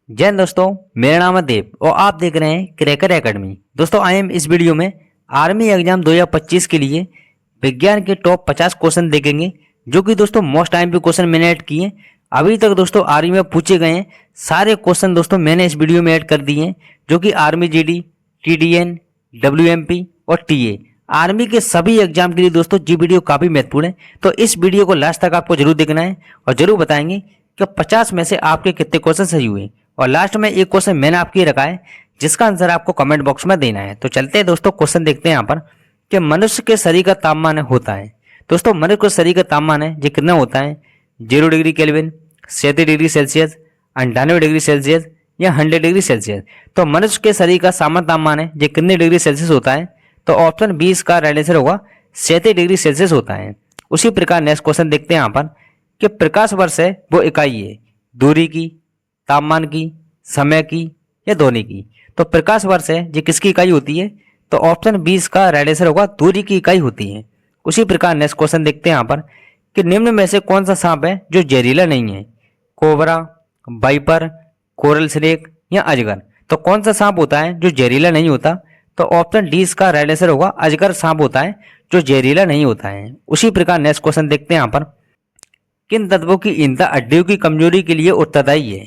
जय हिंद दोस्तों। मेरा नाम है देव और आप देख रहे हैं क्रैकर एकेडमी। दोस्तों आई एम इस वीडियो में आर्मी एग्जाम 2025 के लिए विज्ञान के टॉप 50 क्वेश्चन देखेंगे, जो कि दोस्तों मोस्ट टाइम पे क्वेश्चन मैंने ऐड किए। अभी तक दोस्तों आर्मी में पूछे गए हैं सारे क्वेश्चन दोस्तों मैंने इस वीडियो में ऐड कर दिए हैं, जो कि आर्मी जीडी, टीडीएन, डब्ल्यूएमपी और टीए आर्मी के सभी एग्जाम के लिए दोस्तों जी वीडियो काफ़ी महत्वपूर्ण है। तो इस वीडियो को लास्ट तक आपको जरूर देखना है और जरूर बताएंगे कि 50 में से आपके कितने क्वेश्चन सही हुए। और लास्ट में एक क्वेश्चन मैंने आपके रखा है जिसका आंसर आपको कमेंट बॉक्स में देना है। तो चलते हैं दोस्तों, क्वेश्चन देखते हैं यहाँ पर कि मनुष्य के शरीर का तापमान होता है। दोस्तों मनुष्य के शरीर का तापमान है जो कितना होता है? 0 degree kelvin, 37 degree Celsius, 98 degree Celsius या 100 डिग्री सेल्सियस। तो मनुष्य के शरीर का सामान्य तापमान है जो कितने डिग्री सेल्सियस होता है? तो ऑप्शन 20 का राइट आंसर होगा 37 डिग्री सेल्सियस होता है। उसी प्रकार नेक्स्ट क्वेश्चन देखते हैं यहाँ पर कि प्रकाश वर्ष है वो इकाई है दूरी की, तापमान की, समय की या दोनों की। तो प्रकाश वर्ष है जो किसकी इकाई होती है? तो ऑप्शन 20 का राइट आंसर होगा दूरी की इकाई होती है। उसी प्रकार नेक्स्ट क्वेश्चन देखते हैं यहाँ पर कि निम्न में से कौन सा सांप है जो जहरीला नहीं है? कोबरा, वाइपर, कोरल स्नेक या अजगर। तो कौन सा सांप होता है जो जहरीला नहीं होता? तो ऑप्शन डी इसका राइट आंसर होगा अजगर सांप होता है जो जहरीला नहीं होता है। उसी प्रकार नेक्स्ट क्वेश्चन देखते हैं यहाँ पर किन तत्वों की ईंधन हड्डियों की कमजोरी के लिए उत्तरदायी है?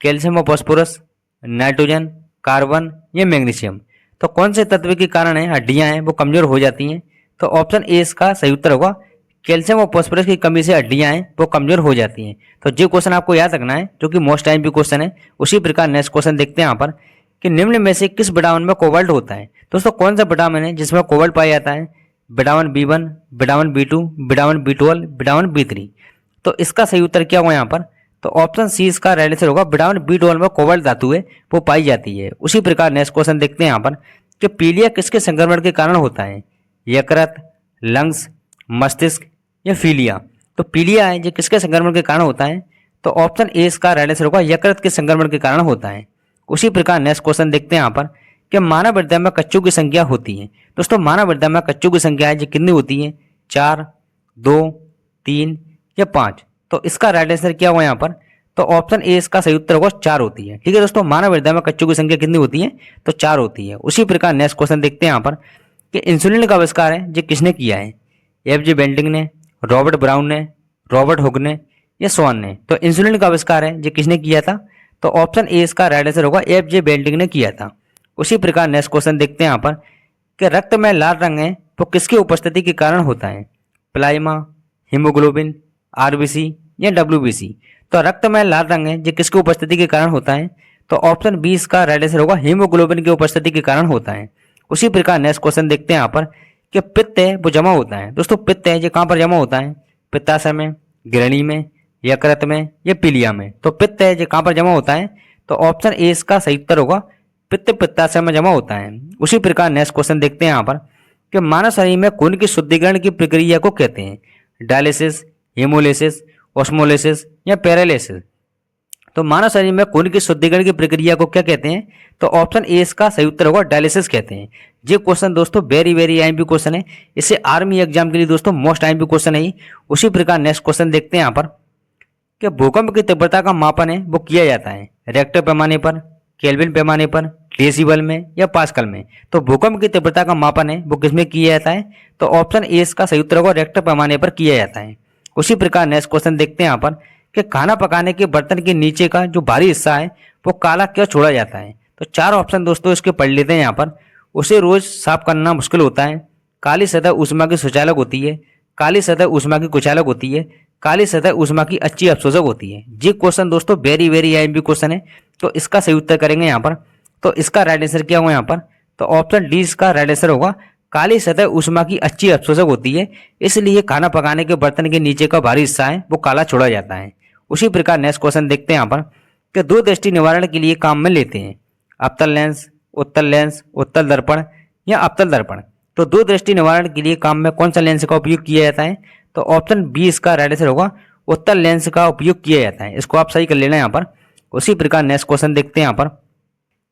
कैल्शियम और फास्फोरस, नाइट्रोजन, कार्बन या मैग्नीशियम। तो कौन से तत्व के कारण है हड्डियां हैं वो कमजोर हो जाती हैं? तो ऑप्शन ए इसका सही उत्तर होगा कैल्शियम और फास्फोरस की कमी से हड्डियां हैं वो कमजोर हो जाती हैं। तो ये क्वेश्चन आपको याद रखना है जो कि मोस्ट टाइम भी क्वेश्चन है। उसी प्रकार नेक्स्ट क्वेश्चन देखते हैं यहाँ पर कि निम्न में से किस विटामिन में कोबाल्ट होता है? दोस्तों कौन सा विटामिन है जिसमें कोबाल्ट पाया जाता है? Vitamin B1, vitamin B2, vitamin B12, vitamin B3। तो इसका सही उत्तर क्या होगा यहाँ पर? तो ऑप्शन सी इसका राइट आंसर होगा विटामिन B12 में कोबाल्ट धातु है वो पाई जाती है। उसी प्रकार नेक्स्ट क्वेश्चन देखते हैं यहाँ पर कि पीलिया किसके संक्रमण के कारण होता है? यकृत, लंग्स, मस्तिष्क या फीलिया। तो पीलिया है जो किसके संक्रमण के कारण होता है? तो ऑप्शन ए इसका राइट आंसर होगा यकृत के संक्रमण के कारण होता है। उसी प्रकार नेक्स्ट क्वेश्चन देखते हैं यहाँ पर कि मानव हृदय में कच्चों की संख्या होती है। दोस्तों मानव हृदय में कच्चों की संख्या है जो कितनी होती है? 4, 2, 3 या 5। तो इसका राइट आंसर क्या होगा यहाँ पर? तो ऑप्शन ए इसका सही उत्तर होगा 4 होती है। ठीक है दोस्तों, मानव हृदय में कच्चों की संख्या कितनी होती है? तो 4 होती है। उसी प्रकार नेक्स्ट क्वेश्चन देखते हैं यहाँ पर कि इंसुलिन का आविष्कार है जो किसने किया है? एफ.जे. बेंटिंग ने, रॉबर्ट ब्राउन ने, रॉबर्ट हुक ने या स्वान ने। तो इंसुलिन का आविष्कार है जो किसने किया था? तो ऑप्शन ए इसका राइट आंसर होगा एफ.जे. बेंटिंग ने किया था। उसी प्रकार नेक्स्ट क्वेश्चन देखते हैं यहाँ पर कि रक्त में लाल रंग है वो किसकी उपस्थिति के कारण होता है? प्लाज्मा, हीमोग्लोबिन, आरबीसी या डब्ल्यूबीसी। तो रक्त में लाल रंग है जो किसकी उपस्थिति के कारण होता है? तो ऑप्शन 20 का राइट आंसर होगा हीमोग्लोबिन की उपस्थिति के कारण होता है। उसी प्रकार नेक्स्ट क्वेश्चन देखते हैं यहाँ पर कि पित्त है वो जमा होता है। दोस्तों पित्त है जो कहाँ पर जमा होता है? पित्ताशय में, गिरणी में, यकृत में या पीलिया में। तो पित्त है जो कहाँ पर जमा होता है? तो ऑप्शन ए इसका सही उत्तर होगा पित्त पित्ताशय में जमा होता है। उसी प्रकार नेक्स्ट क्वेश्चन देखते हैं यहाँ पर कि मानव शरीर में खून की शुद्धिकरण की प्रक्रिया को कहते हैं? डायलिसिस, हेमोलिसिस, ऑस्मोलिसिस या पैरालिसिस। तो मानव शरीर में खून की शुद्धिकरण की प्रक्रिया को क्या कहते हैं? तो ऑप्शन ए इसका सही उत्तर होगा डायलिसिस कहते हैं। ये क्वेश्चन दोस्तों वेरी वेरी आईएमपी क्वेश्चन है, इसे आर्मी एग्जाम के लिए दोस्तों मोस्ट आईएमपी क्वेश्चन है। उसी प्रकार नेक्स्ट क्वेश्चन देखते हैं यहाँ पर कि भूकंप की तीव्रता का मापन है वो किया जाता है? रिएक्टर पैमाने पर, केल्विन पैमाने पर, डेसिबल में या पास्कल में। तो भूकंप की तीव्रता का मापन है वो किसमें किया जाता है? तो ऑप्शन ए इसका सही उत्तर होगा रिएक्टर पैमाने पर किया जाता है। उसी प्रकार नेक्स्ट क्वेश्चन देखते हैं यहाँ पर कि खाना पकाने के बर्तन के नीचे का जो भारी हिस्सा है वो काला क्यों छोड़ा जाता है? तो 4 ऑप्शन दोस्तों इसके पढ़ लेते हैं यहाँ पर। उसे रोज साफ करना मुश्किल होता है, काली सतह ऊष्मा की सुचालक होती है, काली सतह ऊष्मा की कुचालक होती है, काली सतह ऊष्मा की अच्छी अवशोषक होती है। ये क्वेश्चन दोस्तों वेरी वेरी आईएमपी क्वेश्चन है, तो इसका सही उत्तर करेंगे यहाँ पर। तो इसका राइट आंसर क्या होगा यहाँ पर? तो ऑप्शन डी इसका राइट आंसर होगा काली सतह ऊष्मा की अच्छी अवशोषक होती है, इसलिए खाना पकाने के बर्तन के नीचे का भारी हिस्सा है वो काला छोड़ा जाता है। उसी प्रकार नेक्स्ट क्वेश्चन देखते हैं यहाँ पर कि दूरदृष्टि निवारण के लिए काम में लेते हैं? अवतल लेंस, उत्तल दर्पण या अवतल दर्पण। तो दूरदृष्टि निवारण के लिए काम में कौन सा लेंस का उपयोग किया जाता है? तो ऑप्शन बी इसका राइट आंसर होगा उत्तल लेंस का उपयोग किया जाता है। इसको आप सही कर लेना यहाँ पर। उसी प्रकार नेक्स्ट क्वेश्चन देखते हैं यहाँ पर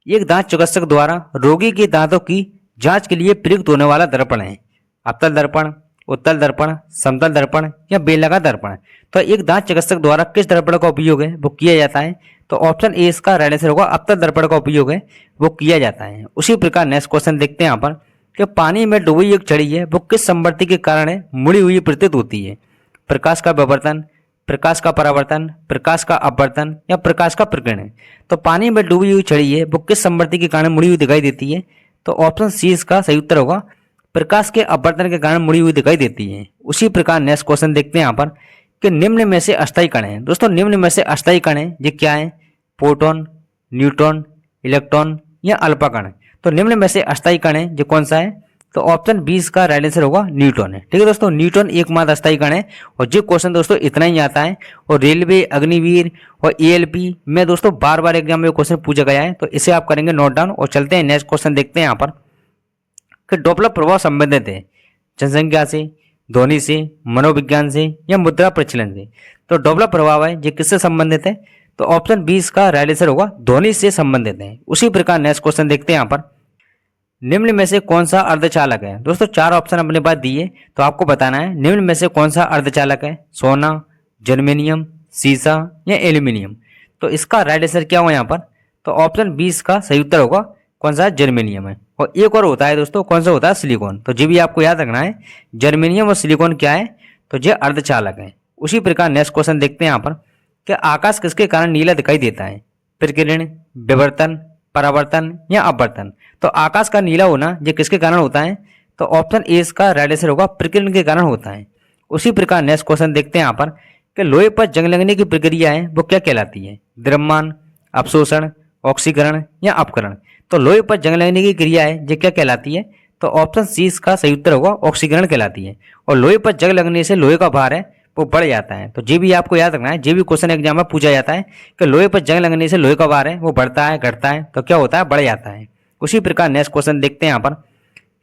एक दांत चिकित्सक द्वारा रोगी के दांतों की जांच के लिए प्रयुक्त होने वाला दर्पण है? अवतल दर्पण, उत्तल दर्पण, समतल दर्पण या बेलनाकार दर्पण। तो एक दांत चिकित्सक द्वारा किस दर्पण का उपयोग है वो किया जाता है? तो ऑप्शन ए इसका राइट आंसर होगा अवतल दर्पण का उपयोग है वो किया जाता है। उसी प्रकार नेक्स्ट क्वेश्चन देखते हैं यहाँ पर कि पानी में डूबी एक छड़ी है वो किस संवृत्ति के कारण है मुड़ी हुई प्रतीत होती है? प्रकाश का विवर्तन, प्रकाश का परावर्तन, प्रकाश का अपवर्तन या प्रकाश का प्रकीर्णन। तो पानी में डूबी हुई छड़ी है वो किस संवृत्ति के कारण मुड़ी हुई दिखाई देती है? तो ऑप्शन सी इसका सही उत्तर होगा प्रकाश के अपवर्तन के कारण मुड़ी हुई दिखाई देती है। उसी प्रकार नेक्स्ट क्वेश्चन देखते हैं यहाँ पर कि निम्न में से अस्थायी कण है। दोस्तों निम्न में से अस्थायी कण है ये क्या है? प्रोटॉन, न्यूट्रॉन, इलेक्ट्रॉन या अल्फा कण। तो निम्न में से अस्थायी कण है जो कौन सा है? तो ऑप्शन 20 का राइट आंसर होगा न्यूट्रॉन है। ठीक है दोस्तों, न्यूट्रॉन एकमात्र अस्थायी कण है। और जो क्वेश्चन दोस्तों इतना ही आता है और रेलवे, अग्निवीर और एएलपी में दोस्तों बार बार एग्जाम में क्वेश्चन पूछा गया है, तो इसे आप करेंगे नोट डाउन। और चलते हैं नेक्स्ट क्वेश्चन देखते हैं यहाँ पर कि डॉपलर प्रभाव संबंधित है जनसंख्या से, ध्वनि से, मनोविज्ञान से या मुद्रा प्रचलन से। तो डॉपलर प्रभाव है ये किससे संबंधित है? तो ऑप्शन 20 का राइट आंसर होगा ध्वनि से संबंधित है। उसी प्रकार नेक्स्ट क्वेश्चन देखते हैं यहाँ पर निम्न में से कौन सा अर्धचालक है? दोस्तों 4 ऑप्शन अपने पास दिए, तो आपको बताना है निम्न में से कौन सा अर्धचालक है? सोना, जर्मेनियम, सीसा या एल्यूमिनियम। तो इसका राइट आंसर क्या होगा यहाँ पर? तो ऑप्शन 20 का सही उत्तर होगा कौन सा? जर्मेनियम है। और एक और होता है दोस्तों, कौन सा होता है? सिलिकॉन। तो जी भी आपको याद रखना है, जर्मेनियम और सिलिकॉन क्या है? तो ये अर्धचालक है। उसी प्रकार नेक्स्ट क्वेश्चन देखते हैं यहाँ पर कि आकाश किसके कारण नीला दिखाई देता है? प्रकीर्णन, विवर्तन, परावर्तन या अपवर्तन। तो आकाश का नीला होना ये किसके कारण होता है? तो ऑप्शन ए इसका राइट आंसर होगा प्रकीर्णन के कारण होता है। उसी प्रकार नेक्स्ट क्वेश्चन देखते हैं यहाँ पर कि लोहे पर जंग लगने की प्रक्रिया है वो क्या कहलाती है? द्रव्यमान, अवशोषण, ऑक्सीकरण या अपकरण। तो लोहे पर जंग लगने की क्रिया है ये क्या कहलाती है? तो ऑप्शन सी इसका सही उत्तर होगा ऑक्सीकरण कहलाती है। और लोहे पर जंग लगने से लोहे का भार है वो बढ़ जाता है। तो ये भी आपको याद रखना है, ये भी क्वेश्चन एग्जाम में पूछा जाता है कि लोहे पर जंग लगने से लोहे का भार है वो बढ़ता है, घटता है, तो क्या होता है? बढ़ जाता है। उसी प्रकार नेक्स्ट क्वेश्चन देखते हैं यहाँ पर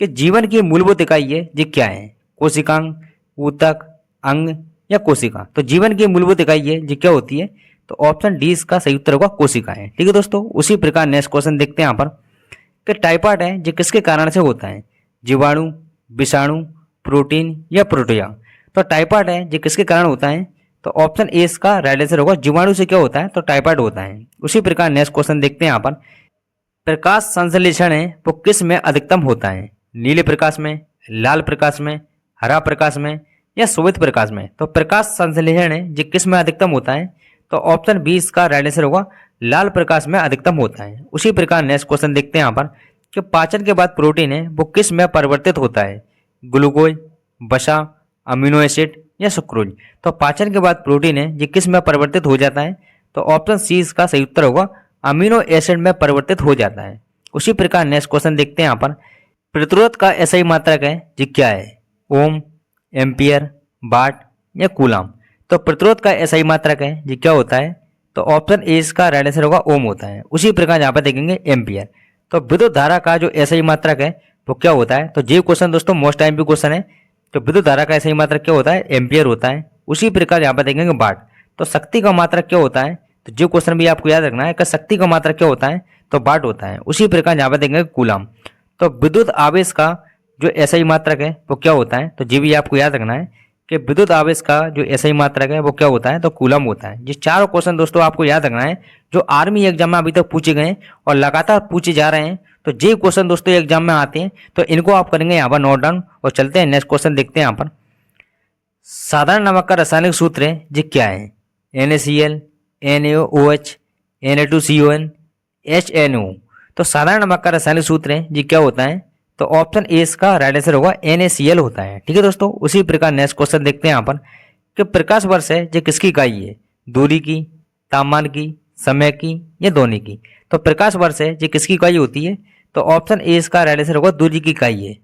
कि जीवन की मूलभूत इकाई है ये क्या है? कोशिकांग, ऊतक, अंग या कोशिका। तो जीवन की मूलभूत इकाई है ये क्या होती है? तो ऑप्शन डी इसका सही उत्तर होगा कोशिका है। ठीक है दोस्तों, उसी प्रकार नेक्स्ट क्वेश्चन देखते हैं यहाँ पर कि टाइफाइड है ये किसके कारण से होता है? जीवाणु, विषाणु, प्रोटीन या प्रोटिया। तो टाइफाइड है ये किसके कारण होता है? तो ऑप्शन ए इसका राइट आंसर होगा जीवाणु से क्या होता है? तो टाइफाइड होता है। उसी प्रकार नेक्स्ट क्वेश्चन देखते हैं यहाँ पर प्रकाश संश्लेषण है वो किस में अधिकतम होता है? नीले प्रकाश में, लाल प्रकाश में, हरा प्रकाश में या श्वेत प्रकाश में। तो प्रकाश संश्लेषण है ये किस में अधिकतम होता है? तो ऑप्शन 20 का राइट आंसर होगा लाल प्रकाश में अधिकतम होता है। उसी प्रकार नेक्स्ट क्वेश्चन देखते हैं यहाँ पर कि पाचन के बाद प्रोटीन है वो किस में परिवर्तित होता है? ग्लूकोज, वसा, अमीनो एसिड या सुक्रोज। तो पाचन के बाद प्रोटीन है ये किस में परिवर्तित हो जाता है? तो ऑप्शन सी इसका सही उत्तर होगा अमीनो एसिड में परिवर्तित हो जाता है। उसी प्रकार नेक्स्ट क्वेश्चन देखते हैं यहाँ पर प्रतिरोध का एसआई मात्रक है ये क्या है? ओम, एम्पियर, वाट या कूलाम। तो प्रतिरोध का एसआई मात्रक है ये क्या होता है? तो ऑप्शन ए इसका राइट आंसर होगा ओम होता है। उसी प्रकार यहाँ पर देखेंगे एम्पियर। तो विद्युत धारा का जो एसआई मात्रक है वो क्या होता है? तो ये क्वेश्चन दोस्तों मोस्ट टाइम भी क्वेश्चन है। तो विद्युत धारा का सही मात्रक क्या होता है? एम्पियर होता है। उसी प्रकार यहाँ पर देखेंगे वाट। तो शक्ति का मात्रक क्या होता है? तो जो क्वेश्चन भी आपको याद रखना है कि शक्ति का मात्रक क्या होता है? तो वाट होता है। उसी प्रकार यहाँ पर देखेंगे कूलाम। तो विद्युत आवेश का जो एसआई मात्रक है वो क्या होता है? तो ये भी आपको याद रखना है कि विद्युत आवेश का जो एसआई मात्रक है वो क्या होता है? तो कूलम होता है। ये चारों क्वेश्चन दोस्तों आपको याद रखना है जो आर्मी एग्जाम में अभी तक पूछे गए हैं और लगातार पूछे जा रहे हैं। तो ये क्वेश्चन दोस्तों एग्जाम में आते हैं, तो इनको आप करेंगे यहाँ पर नोट डाउन। और चलते हैं नेक्स्ट क्वेश्चन देखते हैं यहाँ पर साधारण नमक का रासायनिक सूत्र है ये क्या है? NaCl, NaOH, Na2CO, HNO। तो साधारण नमक का रासायनिक सूत्र है ये क्या होता है? तो ऑप्शन ए इसका राइट आंसर होगा NaCl होता है। ठीक है दोस्तों, उसी प्रकार नेक्स्ट क्वेश्चन देखते हैं यहाँ पर कि प्रकाश वर्ष है ये किसकी इकाई है? दूरी की, तापमान की, समय की या ध्वनि की। तो प्रकाश वर्ष है ये किसकी इकाई होती है? तो ऑप्शन ए इसका राइट आंसर होगा दूरी की इकाई है।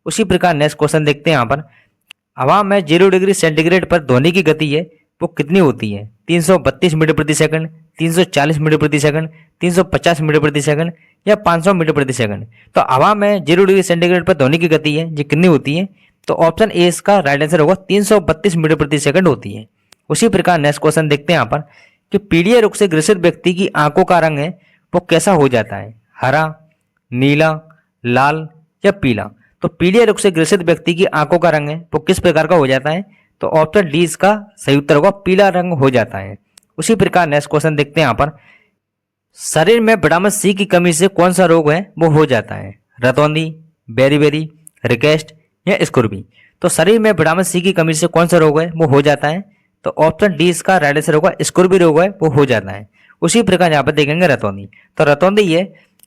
उसी प्रकार नेक्स्ट क्वेश्चन देखते हैं यहाँ पर हवा में 0 डिग्री सेंटीग्रेड पर ध्वनि की गति है वो कितनी होती है? 332 मीटर प्रति सेकंड, 340 मीटर प्रति सेकंड, 350 मीटर प्रति सेकंड या 500 मीटर प्रति सेकंड। तो हवा में 0 डिग्री सेंटीग्रेड पर ध्वनि की गति है ये कितनी होती है? तो ऑप्शन ए इसका राइट आंसर होगा 332 मीटर प्रति सेकंड होती है। उसी प्रकार नेक्स्ट क्वेश्चन देखते हैं यहाँ पर कि पीलिया रोग से ग्रसित व्यक्ति की आंखों का रंग है वो कैसा हो जाता है? हरा, नीला, लाल या पीला। तो पीलिया रोग से ग्रसित व्यक्ति की आंखों का रंग है वो किस प्रकार का हो जाता है? तो ऑप्शन डी इसका सही उत्तर होगा पीला रंग हो जाता है। उसी प्रकार नेक्स्ट क्वेश्चन देखते हैं यहाँ पर शरीर में विटामिन सी की कमी से कौन सा रोग है वो हो जाता है? रतौंधी, बेरीबेरी, रिकेस्ट या स्कर्वी। तो शरीर में विटामिन सी की कमी से कौन सा रोग है वो हो जाता है? तो ऑप्शन डी इसका राइट आंसर होगा, स्कर्वी रोग है वो हो जाता है। उसी प्रकार यहाँ पर देखेंगे रतौंधी, तो रतौंधी है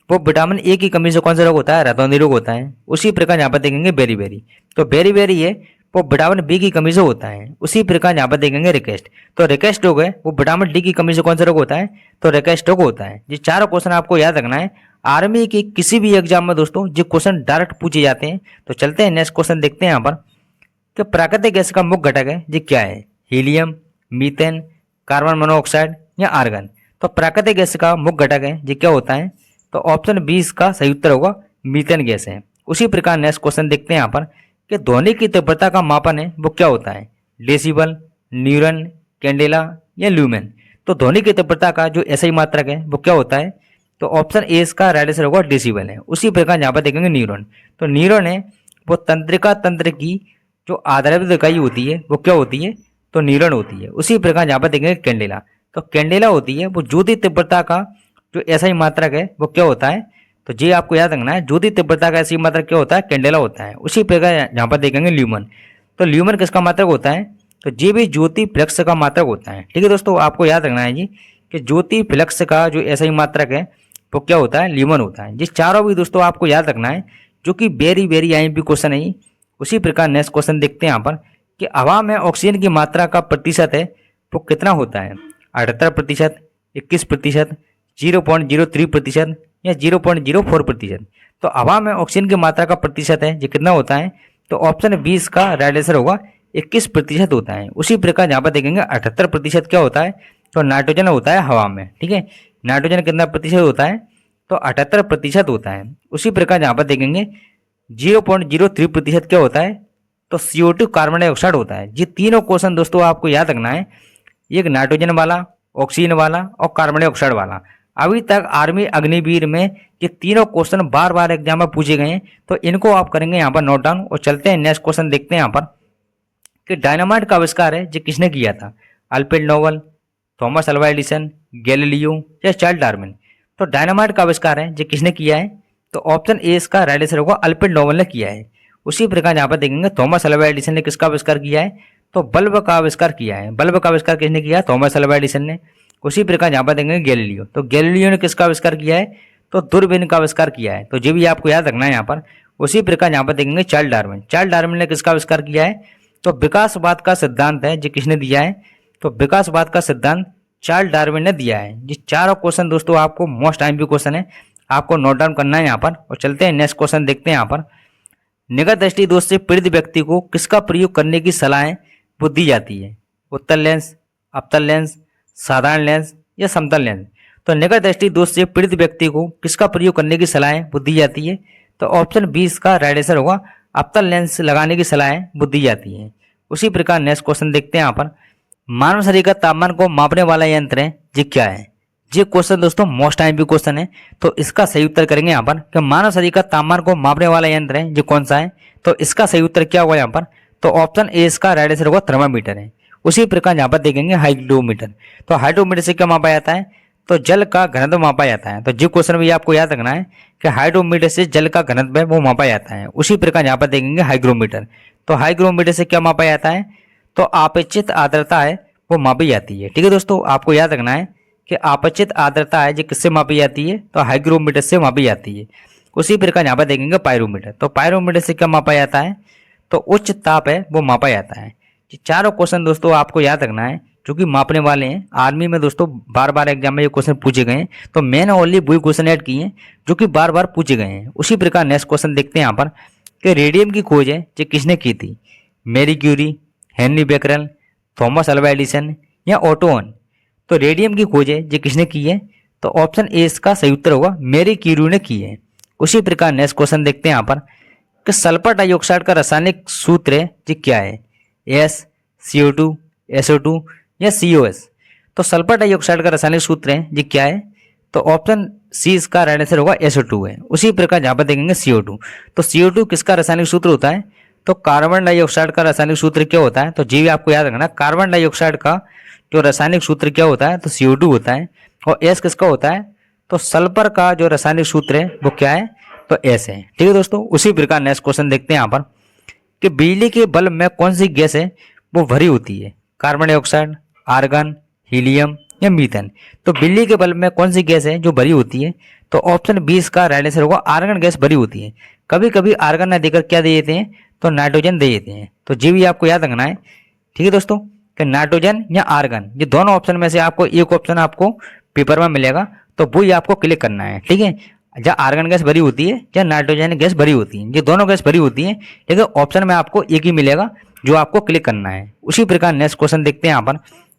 वो विटामिन ए की कमी से कौन सा रोग होता है? रतौंधी रोग होता है। उसी प्रकार यहाँ पर देखेंगे बेरीबेरी, तो बेरीबेरी है वो विटामिन बी की कमी से होता है। उसी प्रकार यहाँ पर देखेंगे रिकेस्ट, तो रिकेस्ट रोग है वो विटामिन डी की कमी से कौन सा रोग होता है? तो रिकेस्ट रोग होता है। ये चारों क्वेश्चन आपको याद रखना है। आर्मी के किसी भी एग्जाम में दोस्तों जो क्वेश्चन डायरेक्ट पूछे जाते हैं। तो चलते हैं नेक्स्ट क्वेश्चन देखते हैं यहाँ पर कि प्राकृतिक गैस का मुख्य घटक है ये क्या है? हीलियम, मीथेन, कार्बन मोनोऑक्साइड या आर्गन। तो प्राकृतिक गैस का मुख्य घटक है ये क्या होता है? तो ऑप्शन बी इसका सही उत्तर होगा, मीथेन गैस है। उसी प्रकार नेक्स्ट क्वेश्चन देखते हैं यहाँ पर कि ध्वनि की तीव्रता का मापन है वो क्या होता है? डेसिबल, न्यूरन, कैंडेला या ल्यूमेन। तो ध्वनि की तीव्रता का जो ऐसा ही मात्रक है वो क्या होता है? तो ऑप्शन ए इसका राइट आंसर होगा, डेसिबल है। उसी प्रकार यहाँ पर देखेंगे न्यूरॉन, तो न्यूरॉन है वो तंत्रिका तंत्र की जो आधारभूत इकाई होती है वो क्या होती है? तो न्यूरॉन होती है। उसी प्रकार यहाँ पर देखेंगे कैंडेला, तो कैंडेला होती है वो ज्योति तीव्रता का जो ऐसा ही मात्रक है वो क्या होता है? तो ये आपको याद रखना है, ज्योति तीव्रता का ऐसी मात्रक क्या होता है? कैंडेला होता है। उसी प्रकार यहाँ पर देखेंगे ल्यूमन, तो ल्यूमन किसका मात्रक होता है? तो ये भी ज्योति फ्लक्स का मात्रक होता है। ठीक है दोस्तों, आपको याद रखना है जी कि ज्योति फ्लक्स का जो ऐसा ही मात्रक है वो क्या होता है? ल्यूमन होता है। ये चारों भी दोस्तों आपको याद रखना है, जो कि वेरी वेरी आईएमपी क्वेश्चन है। उसी प्रकार नेक्स्ट क्वेश्चन देखते हैं यहाँ पर कि हवा में ऑक्सीजन की मात्रा का प्रतिशत है वो कितना होता है? 78%, 21%, 0.03% या 0.04%। तो हवा में ऑक्सीजन की मात्रा का प्रतिशत है ये कितना होता है? तो ऑप्शन 20 का राइट आंसर होगा, 21% होता है। उसी प्रकार यहाँ पर देखेंगे 78% क्या होता है? तो नाइट्रोजन होता है हवा में। ठीक है, नाइट्रोजन कितना प्रतिशत होता है? तो 78% होता है। उसी प्रकार यहाँ पर देखेंगे 0.03% क्या होता है? तो CO2 कार्बन डाइऑक्साइड होता है। ये तीनों क्वेश्चन दोस्तों आपको याद रखना है, एक नाइट्रोजन वाला, ऑक्सीजन वाला और कार्बन डाइऑक्साइड वाला। अभी तक आर्मी अग्निवीर में ये तीनों क्वेश्चन बार बार एग्जाम में पूछे गए हैं, तो इनको आप करेंगे यहाँ पर नोट डाउन। और चलते हैं नेक्स्ट क्वेश्चन देखते हैं यहाँ पर कि डायनामाइट का आविष्कार है जो किसने किया था? Alfred Nobel, Thomas Alva Edison, Galileo या चार्ल्स डार्विन। तो डायनामाइट का आविष्कार है जो किसने किया है? तो ऑप्शन ए इसका राइट आंसर होगा, अल्फ्रेड नोबल ने किया है। उसी प्रकार यहाँ पर देखेंगे थॉमस अल्वा एडिसन ने किसका आविष्कार किया है? तो बल्ब का आविष्कार किया है। बल्ब का आविष्कार किसने किया? थॉमस अल्वा एडिसन ने। उसी प्रकार यहाँ पर देखेंगे गैलीलियो, तो गैलीलियो ने किसका आविष्कार किया है? तो दूरबीन का आविष्कार किया है। तो ये भी आपको याद रखना है यहाँ पर। उसी प्रकार यहाँ पर देखेंगे चार्ल्स डार्विन, चार्ल्स डार्विन ने किसका आविष्कार किया है? तो विकासवाद का सिद्धांत है जो किसने दिया है? तो विकासवाद का सिद्धांत चार्ल्स डार्विन ने दिया है। ये चारों क्वेश्चन दोस्तों आपको मोस्ट आईएमपी क्वेश्चन है, आपको नोट डाउन करना है यहाँ पर। और चलते हैं नेक्स्ट क्वेश्चन देखते हैं यहाँ पर, निकट दृष्टि दोष से पीड़ित व्यक्ति को किसका प्रयोग करने की सलाह वो दी जाती है? उत्तल लेंस, अवतल लेंस, साधारण लेंस या समतल लेंस। तो निकट दृष्टि दोष से पीड़ित व्यक्ति को किसका प्रयोग करने की सलाह वो दी जाती है? तो ऑप्शन 20 का राइट आंसर होगा, अवतल लेंस लगाने की सलाह वो दी जाती है। उसी प्रकार नेक्स्ट क्वेश्चन देखते हैं यहाँ पर, मानव शरीर का तापमान को मापने वाला यंत्र है ये क्या है? ये क्वेश्चन दोस्तों मोस्ट आईएमपी क्वेश्चन है, तो इसका सही उत्तर करेंगे यहाँ पर कि मानव शरीर का तापमान को मापने वाला यंत्र है ये कौन सा है? तो इसका सही उत्तर क्या होगा यहाँ पर? तो ऑप्शन ए इसका राइट आंसर होगा, थर्मामीटर है। उसी प्रकार यहाँ पर देखेंगे हाइड्रोमीटर, तो हाइड्रोमीटर से क्या मापा जाता है? तो जल का घनत्व मापा जाता है। तो जो क्वेश्चन भी आपको याद रखना है कि हाइड्रोमीटर से जल का घनत्व है वो मापा जाता है। उसी प्रकार यहाँ पर देखेंगे हाइग्रोमीटर, तो हाइग्रोमीटर से क्या मापा जाता है? तो अपेक्षित आर्द्रता है वो मापी जाती है। ठीक है दोस्तों, आपको याद रखना है कि अपेक्षित आर्द्रता है जो किससे मापी जाती है? तो हाइग्रोमीटर से मापी जाती है। उसी प्रकार यहाँ पर देखेंगे पायरोमीटर, तो पायरोमीटर से क्या मापा जाता है? तो उच्च ताप है वो मापा जाता है। ये चारों क्वेश्चन दोस्तों आपको याद रखना है जो कि मापने वाले हैं। आर्मी में दोस्तों बार बार एग्जाम में ये क्वेश्चन पूछे गए हैं, तो मैंने ओनली वही क्वेश्चन ऐड किए हैं जो कि बार बार पूछे गए हैं। उसी प्रकार नेक्स्ट क्वेश्चन देखते हैं यहाँ पर कि रेडियम की खोज है जो किसने की थी? Marie Curie, Henri Becquerel, Thomas Alva Edison या ओटो हॉर्न। तो रेडियम की खोज है जो किसने की है? तो ऑप्शन ए इसका सही उत्तर होगा, मैरी क्यूरी ने की है। उसी प्रकार नेक्स्ट क्वेश्चन देखते हैं यहाँ पर कि सल्फर डाइऑक्साइड का रासायनिक सूत्र है जो क्या है? एस, CO2, SO2 या COS। तो सल्फर डाइऑक्साइड का रासायनिक सूत्र है ये क्या है? तो ऑप्शन सी इसका राइट आंसर होगा, SO2 है। उसी प्रकार यहाँ पर देखेंगे CO2, तो CO2 किसका रासायनिक सूत्र होता है? तो कार्बन डाइऑक्साइड का रासायनिक सूत्र क्या होता है? तो जी भी आपको याद रखना, कार्बन डाइऑक्साइड का जो रासायनिक सूत्र क्या होता है? तो CO2 होता है। और S किसका होता है? तो सल्फर का जो रासायनिक सूत्र है वो क्या है, तो एस है। ठीक है दोस्तों, उसी प्रकार नेक्स्ट क्वेश्चन देखते हैं यहाँ पर कि बिजली के बल्ब में कौन सी गैस है वो भरी होती है, कार्बन डाइऑक्साइड, आर्गन, हीलियम या मीथेन। तो बिजली के बल्ब में कौन सी गैस है जो भरी होती है, तो ऑप्शन 20 का राइट आंसर होगा आर्गन गैस भरी होती है। कभी कभी आर्गन न देकर क्या दे देते हैं, तो नाइट्रोजन दे देते हैं। तो जी भी आपको याद रखना है। ठीक है दोस्तों, कि नाइट्रोजन या आर्गन, ये दोनों ऑप्शन में से आपको एक ऑप्शन आपको पेपर में मिलेगा, तो वो ही आपको क्लिक करना है। ठीक है, या आर्गन गैस भरी होती है या नाइट्रोजन गैस भरी होती है, ये दोनों गैस भरी होती है, लेकिन ऑप्शन में आपको एक ही मिलेगा जो आपको क्लिक करना है। उसी प्रकार नेक्स्ट क्वेश्चन देखते हैं यहाँ पर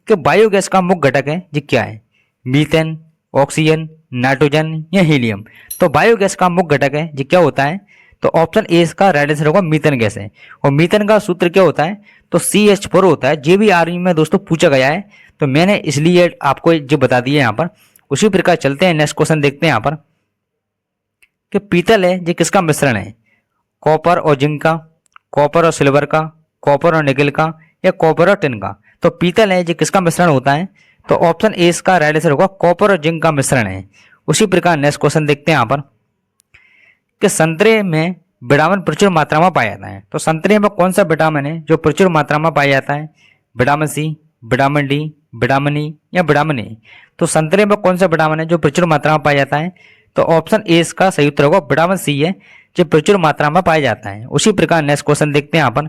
कि बायोगैस का मुख्य घटक है ये क्या है, मीथेन, ऑक्सीजन, नाइट्रोजन या हीलियम। तो बायोगैस का मुख्य घटक है ये क्या होता है, तो ऑप्शन ए इसका राइट आंसर होगा मीथेन गैस है। और मीथेन का सूत्र क्या होता है, तो CH4 होता है। ये भी आर्मी में दोस्तों पूछा गया है, तो मैंने इसलिए आपको जो बता दिया यहाँ पर। उसी प्रकार चलते हैं नेक्स्ट क्वेश्चन देखते हैं यहाँ पर कि पीतल है ये किसका मिश्रण है, कॉपर और जिंक का, कॉपर और सिल्वर का, कॉपर और निकल का या कॉपर और टिन का। तो पीतल है ये किसका मिश्रण होता है, तो ऑप्शन ए इसका राइट आंसर होगा कॉपर और जिंक का मिश्रण है। उसी प्रकार नेक्स्ट क्वेश्चन देखते हैं यहाँ पर कि संतरे में विटामिन प्रचुर मात्रा में पाया जाता है। तो संतरे में कौन सा विटामिन है जो प्रचुर मात्रा में पाया जाता है, vitamin C, vitamin D, vitamin E या विटामिन ए। तो संतरे में कौन सा विटामिन है जो प्रचुर मात्रा में पाया जाता है, तो ऑप्शन ए इसका सही उत्तर होगा विटामिन सी है जो प्रचुर मात्रा में पाया जाता है। उसी प्रकार नेक्स्ट क्वेश्चन देखते हैं यहाँ पर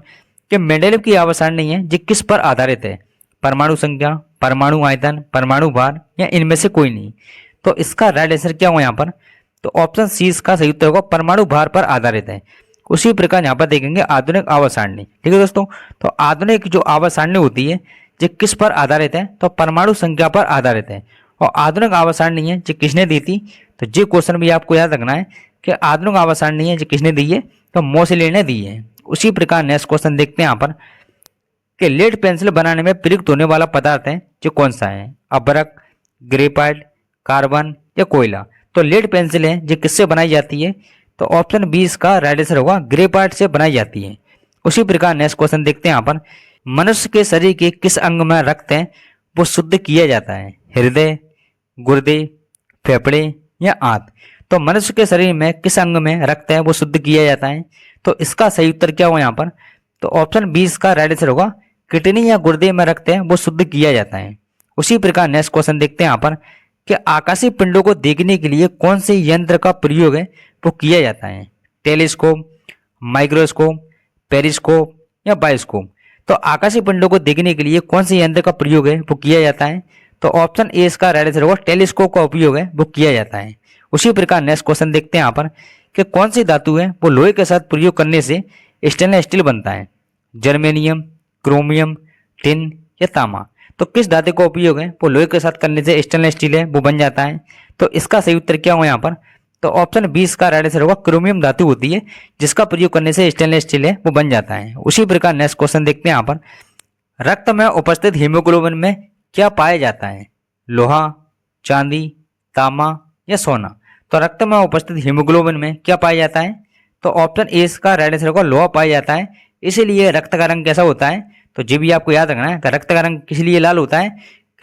कि मेंडेलीव की आवर्त सारणी है जो किस पर आधारित है, परमाणु संख्या, परमाणु आयतन, परमाणु भार या इनमें से कोई नहीं। तो इसका राइट आंसर क्या होगा यहाँ पर, तो ऑप्शन सी इसका सही उत्तर होगा परमाणु भार पर आधारित है। उसी प्रकार यहाँ पर देखेंगे आधुनिक आवर्त सारणी। ठीक है दोस्तों, तो आधुनिक जो आवर्त सारणी होती है ये किस पर आधारित है, तो परमाणु संख्या पर आधारित है। और आधुनिक आवर्त सारणी है जो किसने दी थी, तो ये क्वेश्चन भी आपको याद रखना है कि आधुनिक आवर्त सारणी है जो किसने दी है, तो मोसले ने दी है। उसी प्रकार नेक्स्ट क्वेश्चन देखते हैं यहाँ पर कि लेड पेंसिल बनाने में प्रयुक्त होने वाला पदार्थ है जो कौन सा है, अभ्रक, ग्रेफाइट, कार्बन या कोयला। तो लेड पेंसिल है जो किससे बनाई जाती है, तो ऑप्शन 20 का राइट आंसर होगा ग्रेफाइट से बनाई जाती है। उसी प्रकार नेक्स्ट क्वेश्चन देखते हैं यहाँ पर मनुष्य के शरीर के किस अंग में रक्त है वो शुद्ध किया जाता है, हृदय, गुर्दे, फेफड़े या आंत। तो मनुष्य के शरीर में किस अंग में रक्त है वो शुद्ध किया जाता है, तो इसका सही उत्तर क्या होगा यहाँ पर, तो ऑप्शन 20 का राइट आंसर होगा किडनी या गुर्दे में रक्त है वो शुद्ध किया जाता है। उसी प्रकार नेक्स्ट क्वेश्चन देखते हैं यहाँ पर कि आकाशीय पिंडों को देखने के लिए कौन से यंत्र का प्रयोग है वो किया जाता है, टेलीस्कोप, माइक्रोस्कोप, पेरिस्कोप या बायोस्कोप। तो आकाशीय पिंडों को देखने के लिए कौन से यंत्र का प्रयोग है वो किया जाता है, तो ऑप्शन ए इसका राइट आंसर होगा टेलीस्कोप का उपयोग है वो किया जाता है। उसी प्रकार नेक्स्ट क्वेश्चन देखते हैं यहाँ पर कि कौन सी धातु है वो लोहे के साथ प्रयोग करने से स्टेनलेस स्टील बनता है, जर्मेनियम, क्रोमियम, टिन या तांबा। तो किस धातु का उपयोग है वो लोहे के साथ करने से स्टेनलेस स्टील है वो बन जाता है, तो इसका सही उत्तर क्या होगा यहाँ पर, तो ऑप्शन 20 का राइट आंसर होगा क्रोमियम धातु होती है जिसका प्रयोग करने से स्टेनलेस स्टील है वो बन जाता है। उसी प्रकार नेक्स्ट क्वेश्चन देखते हैं यहाँ पर रक्त में उपस्थित हीमोग्लोबिन में क्या पाया जाता है, लोहा, चांदी, तांबा या सोना। तो रक्त में उपस्थित हीमोग्लोबिन में क्या पाया जाता है, तो ऑप्शन ए का राइट आंसर होगा लोहा पाया जाता है। इसीलिए रक्त का रंग कैसा होता है, तो ये भी आपको याद रखना है कि रक्त का रंग किस लिए लाल होता है,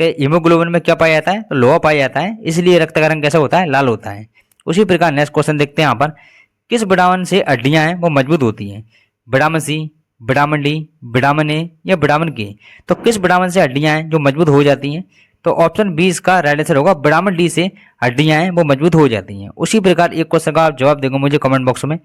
कि हीमोग्लोबिन में क्या पाया जाता है, तो लोहा पाया जाता है, इसलिए रक्त का रंग कैसा होता है, लाल होता है। उसी प्रकार नेक्स्ट क्वेश्चन देखते हैं यहाँ पर किस विटामिन से हड्डियां हैं वो मजबूत होती हैं, vitamin C, vitamin D, vitamin A या विटामिन के। तो किस विटामिन से हड्डियां हैं जो मजबूत हो जाती हैं, तो ऑप्शन 20 का राइट आंसर होगा विटामिन डी से हड्डियां हैं वो मजबूत हो जाती हैं। उसी प्रकार एक क्वेश्चन का आप जवाब देंगे मुझे कमेंट बॉक्स में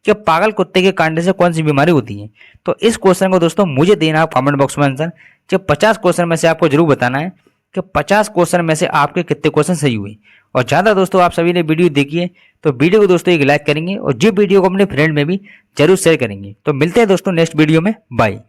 कि पागल कुत्ते के काटने से कौन सी बीमारी होती है। तो इस क्वेश्चन को दोस्तों मुझे देना आप कमेंट बॉक्स में आंसर, कि 50 क्वेश्चन में से आपको जरूर बताना है कि 50 क्वेश्चन में से आपके कितने क्वेश्चन सही हुए। और ज़्यादा दोस्तों आप सभी ने वीडियो देखिए तो वीडियो को दोस्तों एक लाइक करेंगे और जी वीडियो को अपने फ्रेंड में भी जरूर शेयर करेंगे। तो मिलते हैं दोस्तों नेक्स्ट वीडियो में, बाय।